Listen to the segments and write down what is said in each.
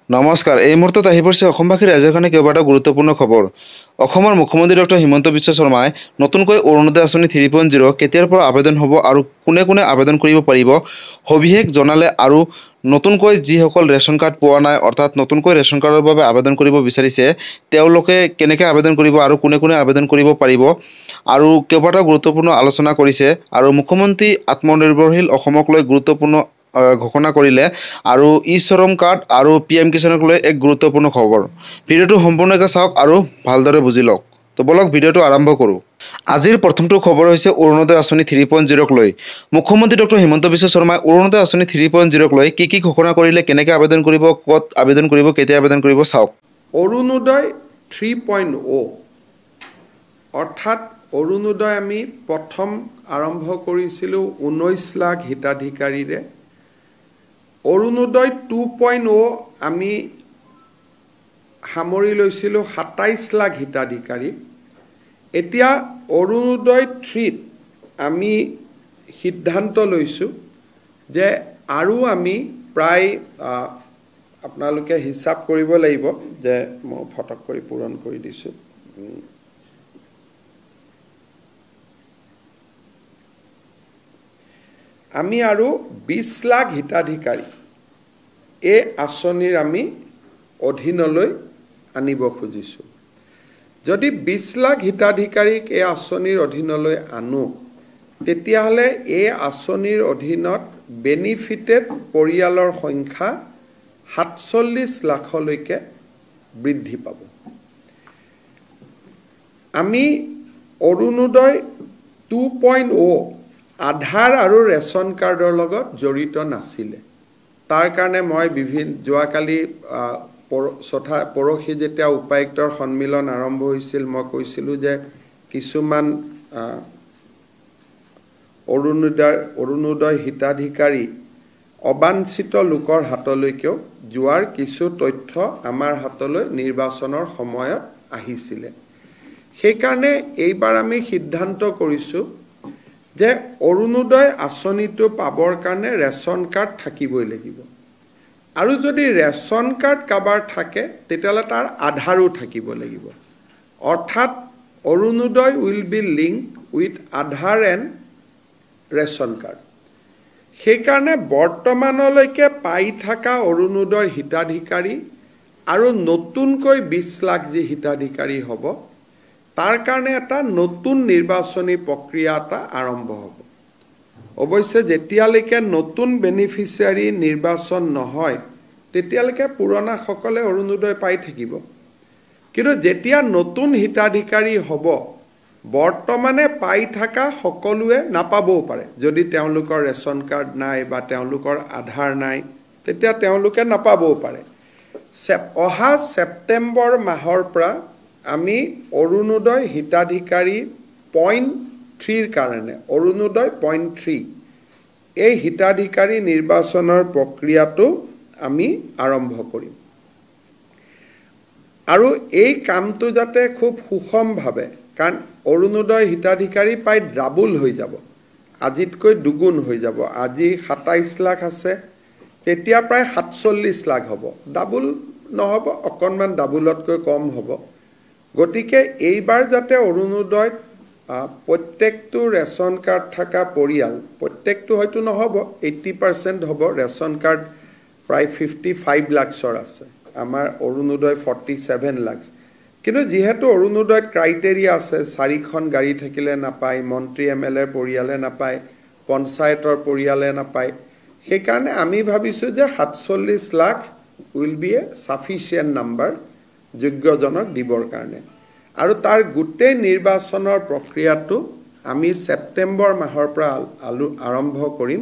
নমস্কাৰ। এই মুহূৰ্তত আহি পৰিছে অসমবাসী ৰাইজৰ কাৰণে কেইবাটাও গুৰুত্বপূৰ্ণ খবৰ। অসমৰ মুখ্যমন্ত্ৰী ডক্টৰ হিমন্ত বিশ্ব শৰ্মাই নতুনকৈ অৰুণোদয় আঁচনি 3.0 কেতিয়াৰ পৰা আবেদন হ'ব আৰু কোনে কোনে আবেদন কৰিব পাৰিব সবিশেষ জনালে আৰু নতুনকৈ যিসকল ৰেচন কাৰ্ড পোৱা নাই অৰ্থাৎ নতুনকৈ ৰেচন কাৰ্ডৰ বাবে আবেদন কৰিব বিচাৰিছে তেওঁলোকে কেনেকৈ আবেদন কৰিব আৰু কোনে কোনে আবেদন কৰিব পাৰিব আৰু কেইবাটাও গুৰুত্বপূৰ্ণ আলোচনা কৰিছে আৰু মুখ্যমন্ত্ৰী আত্মনিৰ্ভৰশীল অসমক লৈ গুৰুত্বপূৰ্ণ ঘোষণা কৰিলে আৰু ই শ্ৰম কাৰ্ড আৰু PM কিষাণক লৈ এক গুৰুত্বপূৰ্ণ খবৰ। ভিডিঅ'টো সম্পূৰ্ণকৈ চাওক আৰু ভালদৰে বুজি লওক। তো বলক ভিডিঅ'টো আৰম্ভ কৰোঁ। আজিৰ প্ৰথমটো খবৰ হৈছে অৰুণোদয় আঁচনি 3.0ক লৈ। মুখ্যমন্ত্ৰী ডক্টৰ হিমন্ত বিশ্ব শৰ্মাই অৰুণোদয় আঁচনি 3.0ক লৈ কি ঘোষণা কৰিলে, কেনেকৈ আবেদন কৰিব, ক'ত আবেদন কৰিব, কেতিয়া আবেদন কৰিব চাওক। অৰুণোদয় 3.0 অৰ্থাৎ অৰুণোদয় আমি প্ৰথম আৰম্ভ কৰিছিলোঁ 19 লাখ হিতাধিকাৰীৰে। অৰুণোদয় 2.0 আমি সামৰি লৈছিলোঁ 27 লাখ হিতাধিকাৰী। এতিয়া অৰুণোদয় 3ত আমি সিদ্ধান্ত লৈছোঁ যে আৰু আমি প্ৰায় আপোনালোকে হিচাপ কৰিব লাগিব যে মই ফটক কৰি পূৰণ কৰি দিছোঁ। আমি আৰু 20 লাখ হিতাধিকাৰী এই আঁচনিৰ আমি অধীনলৈ আনিব খুজিছোঁ। যদি 20 লাখ হিতাধিকাৰীক এই আঁচনিৰ অধীনলৈ আনো তেতিয়াহ'লে এই আঁচনিৰ অধীনত বেনিফিটেড পৰিয়ালৰ সংখ্যা 47 লাখলৈকে বৃদ্ধি পাব। আমি অৰুণোদয় 2.0 আধাৰ আৰু ৰেচন কাৰ্ডৰ লগত জড়িত নাছিলে। তাৰ কাৰণে মই যোৱাকালি পৰহি যেতিয়া উপায়ুক্তৰ সন্মিলন আৰম্ভ হৈছিল মই কৈছিলোঁ যে কিছুমান অৰুণোদয় হিতাধিকাৰী অবাঞ্ছিত লোকৰ হাতলৈকেও যোৱাৰ কিছু তথ্য আমাৰ হাতলৈ নিৰ্বাচনৰ সময়ত আহিছিলে। সেইকাৰণে এইবাৰ আমি সিদ্ধান্ত কৰিছোঁ যে অৰুণোদয় আঁচনিটো পাবৰ কাৰণে ৰেচন কাৰ্ড থাকিবই লাগিব আৰু যদি ৰেচন কাৰ্ড কাৰোবাৰ থাকে তেতিয়াহ'লে তাৰ আধাৰো থাকিব লাগিব। অৰ্থাৎ Orunodoi will be link with Aadhaar and ration card. সেইকাৰণে বৰ্তমানলৈকে পাই থকা অৰুণোদয়ৰ হিতাধিকাৰী আৰু নতুনকৈ 20 লাখ যি হিতাধিকাৰী হ'ব তাৰ কাৰণে এটা নতুন নিৰ্বাচনী প্ৰক্ৰিয়া এটা আৰম্ভ হ'ব। অৱশ্যে যেতিয়ালৈকে নতুন বেনিফিচিয়াৰী নিৰ্বাচন নহয় তেতিয়ালৈকে পুৰণাসকলে অৰুণোদয় পাই থাকিব। কিন্তু যেতিয়া নতুন হিতাধিকাৰী হ'ব বৰ্তমানে পাই থকা সকলোৱে নাপাবও পাৰে। যদি তেওঁলোকৰ ৰেচন কাৰ্ড নাই বা তেওঁলোকৰ আধাৰ নাই তেতিয়া তেওঁলোকে নাপাবও পাৰে। অহা ছেপ্টেম্বৰ মাহৰ পৰা আমি অৰুণোদয় হিতাধিকাৰী 0.3ৰ কাৰণে অৰুণোদয় 0.3 এই হিতাধিকাৰী নিৰ্বাচনৰ প্ৰক্ৰিয়াটো আমি আৰম্ভ কৰিম আৰু এই কামটো যাতে খুব সুষমভাৱে, কাৰণ অৰুণোদয় হিতাধিকাৰী প্ৰায় ডাবল হৈ যাব, আজিতকৈ দুগুণ হৈ যাব। আজি 27 লাখ আছে তেতিয়া প্ৰায় 47 লাখ হ'ব। ডাবল নহ'ব, অকণমান ডাবলতকৈ কম হ'ব। গতিকে এইবাৰ যাতে অৰুণোদয়ত প্ৰত্যেকটো ৰেচন কাৰ্ড থকা পৰিয়াল, প্ৰত্যেকটো হয়তো নহ'ব, 80% হ'ব। ৰেচন কাৰ্ড প্ৰায় 55 লাখৰ আছে, আমাৰ অৰুণোদয় 47 লাখ। কিন্তু যিহেতু অৰুণোদয়ত ক্ৰাইটেৰিয়া আছে, 4খন গাড়ী থাকিলে নাপায়, মন্ত্ৰী MLA পৰিয়ালে নাপায়, পঞ্চায়তৰ পৰিয়ালে নাপায়, সেইকাৰণে আমি ভাবিছোঁ যে 47 lakh will be a sufficient number যোগ্যজনক দিবৰ কাৰণে। আৰু তাৰ গোটেই নিৰ্বাচনৰ প্ৰক্ৰিয়াটো আমি ছেপ্টেম্বৰ মাহৰ পৰা আৰম্ভ কৰিম।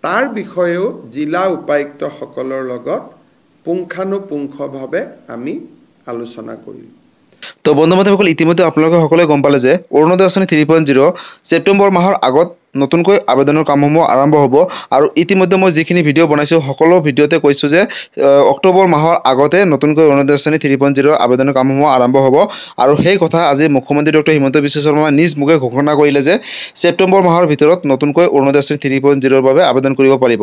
তাৰ বিষয়েও জিলা উপায়ুক্তসকলৰ লগত পুংখানুপুংখভাৱে আমি আলোচনা কৰিম। তো বন্ধু বান্ধৱীসকল, ইতিমধ্যে আপোনালোকে সকলোৱে গম পালে যে অৰুণোদয় আঁচনি 3.0 ছেপ্টেম্বৰ মাহৰ আগত নতুনকৈ আবেদনৰ কামসমূহ আৰম্ভ হ'ব আৰু ইতিমধ্যে মই যিখিনি ভিডিঅ' বনাইছোঁ সকলো ভিডিঅ'তে কৈছোঁ যে অক্টোবৰ মাহৰ আগতে নতুনকৈ অৰুণোদয় আঁচনি 3.0 আবেদনৰ কামসমূহ আৰম্ভ হ'ব আৰু সেই কথা আজি মুখ্যমন্ত্ৰী ডক্টৰ হিমন্ত বিশ্ব শৰ্মাই নিজ মুখে ঘোষণা কৰিলে যে ছেপ্টেম্বৰ মাহৰ ভিতৰত নতুনকৈ অৰুণোদয় আঁচনি 3.0 বাবে আবেদন কৰিব পাৰিব।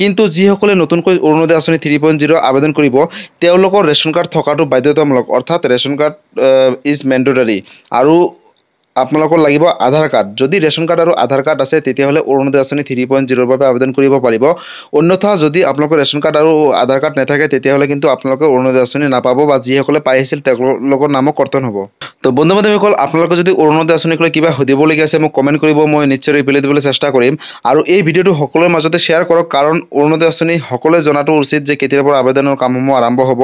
কিন্তু যিসকলে নতুনকৈ অৰুণোদয় আঁচনি 3.0 আবেদন কৰিব তেওঁলোকৰ ৰেচন কাৰ্ড থকাটো বাধ্যতামূলক, অৰ্থাৎ ৰেচন কাৰ্ড ইজ মেণ্ডেটৰী আৰু আপোনালোকৰ লাগিব আধাৰ কাৰ্ড। যদি ৰেচন কাৰ্ড আৰু আধাৰ কাৰ্ড আছে তেতিয়াহ'লে অৰুণোদয় আঁচনি 3.0 বাবে আবেদন কৰিব পাৰিব। অন্যথা যদি আপোনালোকৰ ৰেচন কাৰ্ড আৰু আধাৰ কাৰ্ড নাথাকে তেতিয়াহ'লে কিন্তু আপোনালোকে অৰুণোদয় আঁচনি নাপাব বা যিসকলে পাই আহিছিল তেওঁলোকৰ নামো কৰ্তন হ'ব। তো বন্ধু বান্ধৱীসকল, আপোনালোকে যদি অৰুণোদয় আঁচনিক লৈ কিবা সুধিবলগীয়া আছে মোক কমেণ্ট কৰিব, মই নিশ্চয় ৰিপ্লাই দিবলৈ চেষ্টা কৰিম। আৰু এই ভিডিঅ'টো সকলোৰে মাজতে শ্বেয়াৰ কৰক, কাৰণ অৰুণোদয় আঁচনি সকলোৱে জনাটো উচিত যে কেতিয়াৰ পৰা আবেদনৰ কামসমূহ আৰম্ভ হ'ব।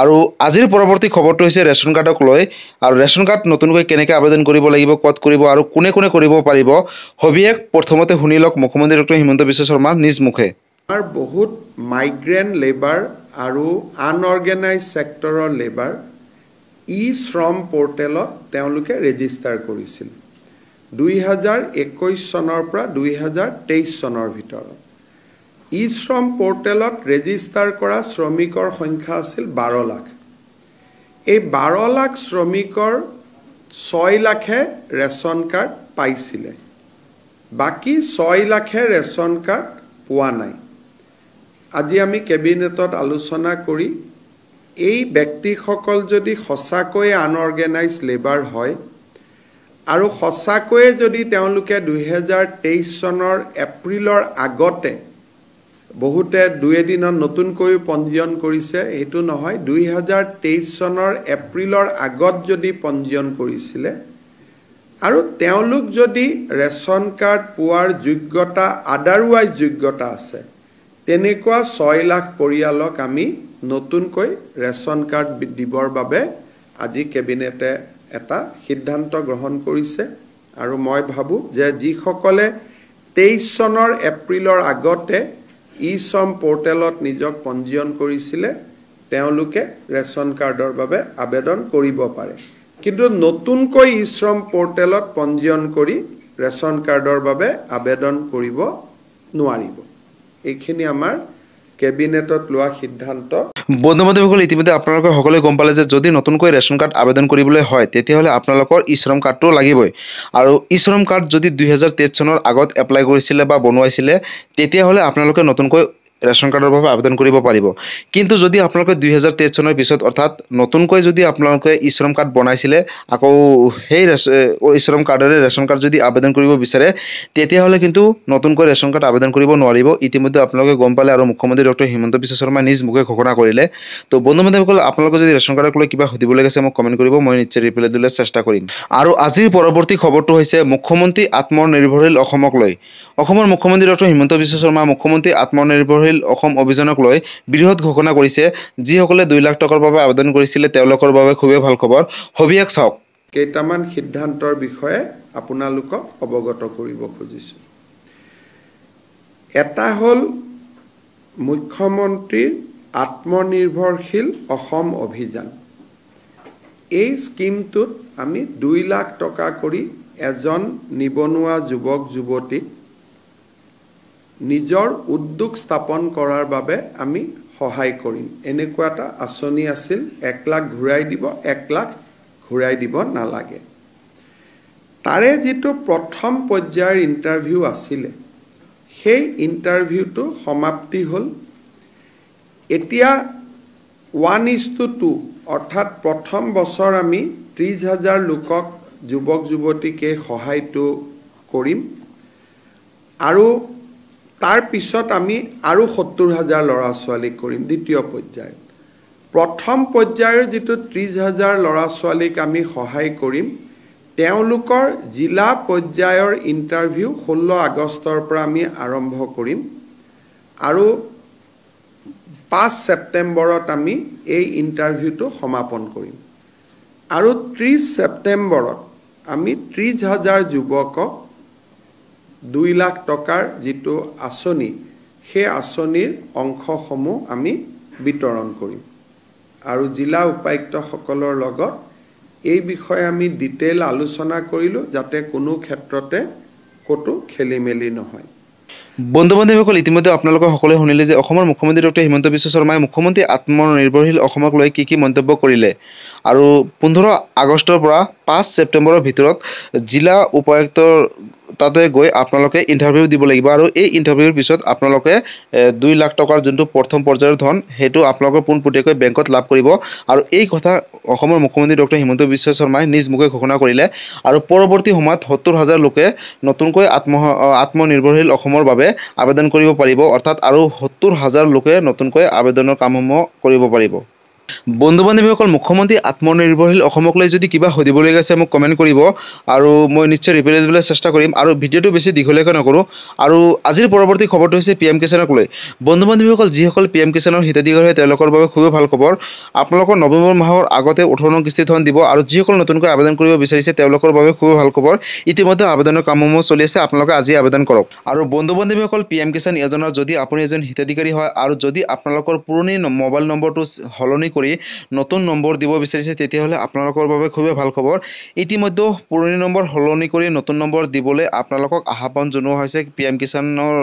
আৰু আজিৰ পৰৱৰ্তী খবৰটো হৈছে ৰেচন কাৰ্ডক লৈ, আৰু ৰেচন কাৰ্ড নতুনকৈ কেনেকৈ আবেদন কৰিব লাগিব, ক'ত কৰিব আৰু কোনে কোনে কৰিব পাৰিব, সবিশেষ প্ৰথমতে শুনি লওক মুখ্যমন্ত্ৰী ডক্টৰ হিমন্ত বিশ্ব শৰ্মাৰ নিজ মুখে। আমাৰ বহুত মাইগ্ৰেণ্ট লেবাৰ আৰু আনঅৰ্গেনাইজ ছেক্টৰৰ লেবাৰ শ্ৰম পৰ্টেলত তেওঁলোকে ৰেজিষ্টাৰ কৰিছিল 2021 চনৰ পৰা 2023 চনৰ ভিতৰত। শ্ৰম পৰ্টেলত ৰেজিষ্টাৰ কৰা শ্ৰমিকৰ সংখ্যা আছিল 12 লাখ। এই 12 লাখ শ্ৰমিকৰ 6 লাখে ৰেচন কাৰ্ড পাইছিলে, বাকী 6 লাখে ৰেচন কাৰ্ড পোৱা নাই। আজি আমি কেবিনেটত আলোচনা কৰি এই ব্যক্তিসকল যদি সঁচাকৈয়ে আনঅৰ্গেনাইজ লেবাৰ হয় আৰু সঁচাকৈয়ে যদি তেওঁলোকে 2023 চনৰ এপ্ৰিলৰ আগতে, বহুতে 2 এদিনত নতুনকৈ পঞ্জীয়ন কৰিছে, সেইটো নহয়, 2023 চনৰ এপ্ৰিলৰ আগত যদি পঞ্জীয়ন কৰিছিলে আৰু তেওঁলোক যদি ৰেচন কাৰ্ড পোৱাৰ যোগ্যতা আদাৰৱাইজ যোগ্যতা আছে, তেনেকুৱা 6 লাখ পৰিয়ালক আমি নতুনকৈ ৰেচন কাৰ্ড দিবৰ বাবে আজি কেবিনেটে এটা সিদ্ধান্ত গ্ৰহণ কৰিছে। আৰু মই ভাবোঁ যে যিসকলে 23 চনৰ এপ্ৰিলৰ আগতে শ্ৰম পৰ্টেলত নিজক পঞ্জীয়ন কৰিছিলে তেওঁলোকে ৰেচন কাৰ্ডৰ বাবে আবেদন কৰিব পাৰে, কিন্তু নতুনকৈ শ্ৰম পৰ্টেলত পঞ্জীয়ন কৰি ৰেচন কাৰ্ডৰ বাবে আবেদন কৰিব নোৱাৰিব। এইখিনি আমাৰ কেবিনেটত লোৱা সিদ্ধান্ত। বন্ধু বান্ধৱীসকল, ইতিমধ্যে আপোনালোকে সকলোৱে গম পালে যে যদি নতুনকৈ ৰেচন কাৰ্ড আবেদন কৰিবলৈ হয় তেতিয়াহ'লে আপোনালোকৰ শ্ৰম কাৰ্ডটো লাগিবই। আৰু শ্ৰম কাৰ্ড যদি 2023 চনৰ আগত এপ্লাই কৰিছিলে বা বনোৱাইছিলে তেতিয়াহ'লে আপোনালোকে নতুনকৈ ৰেচন কাৰ্ডৰ বাবে আবেদন কৰিব পাৰিব। কিন্তু যদি আপোনালোকে 2023 চনৰ পিছত, অৰ্থাৎ নতুনকৈ যদি আপোনালোকে শ্ৰম কাৰ্ড বনাইছিলে আকৌ সেই শ্ৰম কাৰ্ডেৰে ৰেচন কাৰ্ড যদি আবেদন কৰিব বিচাৰে তেতিয়াহ'লে কিন্তু নতুনকৈ ৰেচন কাৰ্ড আবেদন কৰিব নোৱাৰিব। ইতিমধ্যে আপোনালোকে গম পালে আৰু মুখ্যমন্ত্ৰী ডক্টৰ হিমন্ত বিশ্ব শৰ্মাই নিজ মুখে ঘোষণা কৰিলে। তো বন্ধু বান্ধৱীসকল, আপোনালোকে যদি ৰেচন কাৰ্ডক লৈ কিবা সুধিবলগীয়া আছে মোক কমেণ্ট কৰিব, মই নিশ্চয় ৰিপ্লাই দিবলৈ চেষ্টা কৰিম। আৰু আজিৰ পৰৱৰ্তী খবৰটো হৈছে মুখ্যমন্ত্ৰী আত্মনিৰ্ভৰশীল অসমক লৈ। অসমৰ মুখ্যমন্ত্ৰী ডক্টৰ হিমন্ত বিশ্ব শৰ্মা মুখ্যমন্ত্ৰী আত্মনিৰ্ভৰশীল অসম অভিযানক লৈ বৃহৎ ঘোষণা কৰিছে। যিসকলে 2 লাখ টকাৰ বাবে আবেদন কৰিছিলে তেওঁলোকৰ বাবে খুবেই ভাল খবৰ। সবিশেষ চাওক। কেইটামান সিদ্ধান্তৰ বিষয়ে আপোনালোকক অৱগত কৰিব খুজিছোঁ। এটা হ'ল মুখ্যমন্ত্ৰীৰ আত্মনিৰ্ভৰশীল অসম অভিযান। এই স্কিমটোত আমি 2 লাখ টকা কৰি এজন নিবনুৱা যুৱক যুৱতীক নিজৰ উদ্যোগ স্থাপন কৰাৰ বাবে আমি সহায় কৰিম। এনেকুৱা এটা আঁচনি আছিল, 1 লাখ ঘূৰাই দিব, 1 লাখ ঘূৰাই দিব নালাগে। তাৰে যিটো প্ৰথম পৰ্যায়ৰ ইণ্টাৰভিউ আছিলে সেই ইণ্টাৰভিউটো সমাপ্তি হ'ল। এতিয়া 1:2, অৰ্থাৎ প্ৰথম বছৰ আমি 30,000 লোকক যুৱক যুৱতীক এই সহায়টো কৰিম আৰু তাৰ পিছত আমি আৰু 70,000 ল'ৰা ছোৱালীক কৰিম দ্বিতীয় পৰ্যায়ত। প্ৰথম পৰ্যায়ৰ যিটো 30,000 ল'ৰা ছোৱালীক আমি সহায় কৰিম তেওঁলোকৰ জিলা পৰ্যায়ৰ ইণ্টাৰভিউ 16 আগষ্টৰ পৰা আমি আৰম্ভ কৰিম আৰু 5 ছেপ্টেম্বৰত আমি এই ইণ্টাৰভিউটো সমাপন কৰিম। আৰু 30 ছেপ্টেম্বৰত আমি 30,000 যুৱকক 2 লাখ টকাৰ যিটো আঁচনি সেই আঁচনিৰ অংশসমূহ আমি বিতৰণ কৰিম। আৰু জিলা উপায়ুক্তসকলৰ লগত এই বিষয়ে আমি ডিটেইল আলোচনা কৰিলোঁ যাতে কোনো ক্ষেত্ৰতে ক'তো খেলি মেলি নহয়। বন্ধু বান্ধৱীসকল, ইতিমধ্যে আপোনালোকে সকলোৱে শুনিলে যে অসমৰ মুখ্যমন্ত্ৰী ডক্টৰ হিমন্ত বিশ্ব শৰ্মাই মুখ্যমন্ত্ৰী আত্মনিৰ্ভৰশীল অসমক লৈ কি মন্তব্য কৰিলে আৰু 15 আগষ্টৰ পৰা 5 ছেপ্টেম্বৰৰ ভিতৰত জিলা উপায়ুক্তৰ তাতে গৈ আপোনালোকে ইণ্টাৰভিউ দিব লাগিব আৰু এই ইণ্টাৰভিউৰ পিছত আপোনালোকে 2 লাখ টকাৰ যোনটো প্ৰথম পৰ্যায়ৰ ধন সেইটো আপোনালোকে পোনপটীয়াকৈ বেংকত লাভ কৰিব আৰু এই কথা অসমৰ মুখ্যমন্ত্ৰী ডক্টৰ হিমন্ত বিশ্ব শৰ্মাই নিজ মুখে ঘোষণা কৰিলে আৰু পৰৱৰ্তী সময়ত 70,000 লোকে নতুনকৈ আত্মনিৰ্ভৰশীল অসমৰ বাবে আবেদন কৰিব পাৰিব, অৰ্থাৎ আৰু 70,000 লোকে নতুনকৈ আবেদনৰ কামসমূহ কৰিব পাৰিব। বন্ধু বান্ধৱীসকল, মুখ্যমন্ত্ৰী আত্মনিৰ্ভৰশীল অসমক লৈ যদি কিবা সুধিবলগীয়া আছে মোক কমেণ্ট কৰিব আৰু মই নিশ্চয় ৰিপ্লাই দিবলৈ চেষ্টা কৰিম আৰু ভিডিঅ'টো বেছি দীঘলীয়াকৈ নকৰোঁ। আৰু আজিৰ পৰৱৰ্তী খবৰটো হৈছে PM কিষাণক লৈ। বন্ধু বান্ধৱীসকল, যিসকল PM কিষাণৰ হিতাধিকাৰী হয় তেওঁলোকৰ বাবে খুবেই ভাল খবৰ। আপোনালোকৰ নৱেম্বৰ মাহৰ আগতে 18 নং কিস্তি ধন দিব আৰু যিসকল নতুনকৈ আবেদন কৰিব বিচাৰিছে তেওঁলোকৰ বাবে খুবেই ভাল খবৰ। ইতিমধ্যে আবেদনৰ কামসমূহ চলি আছে, আপোনালোকে আজি আবেদন কৰক। আৰু বন্ধু বান্ধৱীসকল, PM কিষাণ যোজনাৰ যদি আপুনি এজন হিতাধিকাৰী হয় আৰু যদি আপোনালোকৰ পুৰণি মোবাইল নম্বৰটো সলনি কৰি নতুন নম্বৰ দিব বিচাৰিছে তেতিয়াহ'লে আপোনালোকৰ বাবে খুবেই ভাল খবৰ। ইতিমধ্যে পুৰণি নম্বৰ সলনি কৰি নতুন নম্বৰ দিবলৈ আপোনালোকক আহ্বান জনোৱা হৈছে PM কিষাণৰ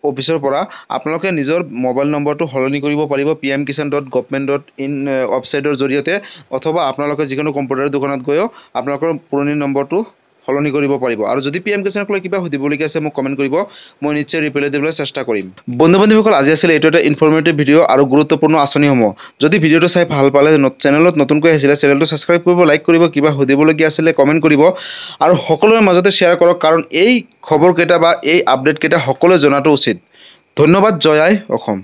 অফিচৰ পৰা। আপোনালোকে নিজৰ মোবাইল নম্বৰটো সলনি কৰিব পাৰিব pmkishan.government.in ৱেবছাইটৰ জৰিয়তে, অথবা আপোনালোকে যিকোনো কম্পিউটাৰ দোকানত গৈও আপোনালোকৰ পুৰণি নম্বৰটো সলনি কৰিব পাৰিব। আৰু যদি PM কিষাণক লৈ কিবা সুধিবলগীয়া আছে মোক কমেণ্ট কৰিব, মই নিশ্চয় ৰিপ্লাই দিবলৈ চেষ্টা কৰিম। বন্ধু বান্ধৱীসকল, আজি আছিল এইটো এটা ইনফৰ্মেটিভ ভিডিঅ' আৰু গুৰুত্বপূৰ্ণ আঁচনিসমূহ। যদি ভিডিঅ'টো চাই ভাল পালে, চেনেলত নতুনকৈ আহিছিলে চেনেলটো ছাবস্ক্ৰাইব কৰিব, লাইক কৰিব, কিবা সুধিবলগীয়া আছিলে কমেণ্ট কৰিব আৰু সকলোৰে মাজতে শ্বেয়াৰ কৰক, কাৰণ এই খবৰকেইটা বা এই আপডেটকেইটা সকলোৱে জনাটো উচিত। ধন্যবাদ। জয় আই অসম।